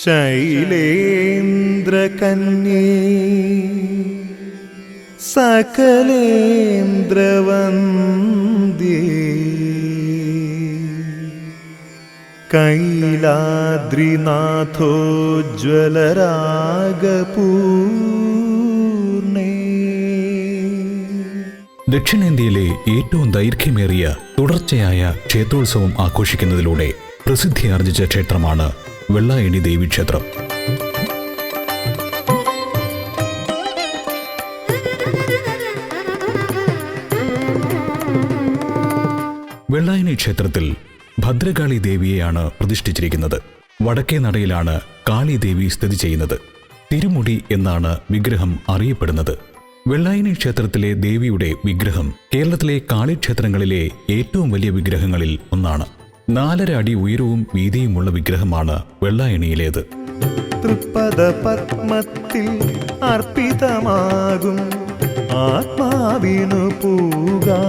ശൈലേന്ദ്രകന്യേ സകലേന്ദ്രവന്ദ്യേ കൈലാദ്രിനാഥോജ്വലരാഗപൂർണേ. ദക്ഷിണേന്ത്യയിലെ ഏറ്റവും ദൈർഘ്യമേറിയ തുടർച്ചയായ ക്ഷേത്രോത്സവം ആഘോഷിക്കുന്നതിലൂടെ പ്രസിദ്ധിയാർജിച്ച ക്ഷേത്രമാണ് വെള്ളായണി ദേവീക്ഷേത്രം. വെള്ളായണി ക്ഷേത്രത്തിൽ ഭദ്രകാളി ദേവിയെയാണ് പ്രതിഷ്ഠിച്ചിരിക്കുന്നത്. വടക്കേ നടയിലാണ് കാളി ദേവി സ്ഥിതി ചെയ്യുന്നത്. തിരുമുടി എന്നാണ് വിഗ്രഹം അറിയപ്പെടുന്നത്. വെള്ളായണി ക്ഷേത്രത്തിലെ ദേവിയുടെ വിഗ്രഹം കേരളത്തിലെ കാളിക്ഷേത്രങ്ങളിലെ ഏറ്റവും വലിയ വിഗ്രഹങ്ങളിൽ ഒന്നാണ്. 4.5 അടി ഉയരവും വീതിയുമുള്ള വിഗ്രഹമാണ് വെള്ളായണിയിലേത്. തൃപ്പദ പത്മത്തിൽ അർപ്പിതമാകും ആത്മാവിനു പൂകാ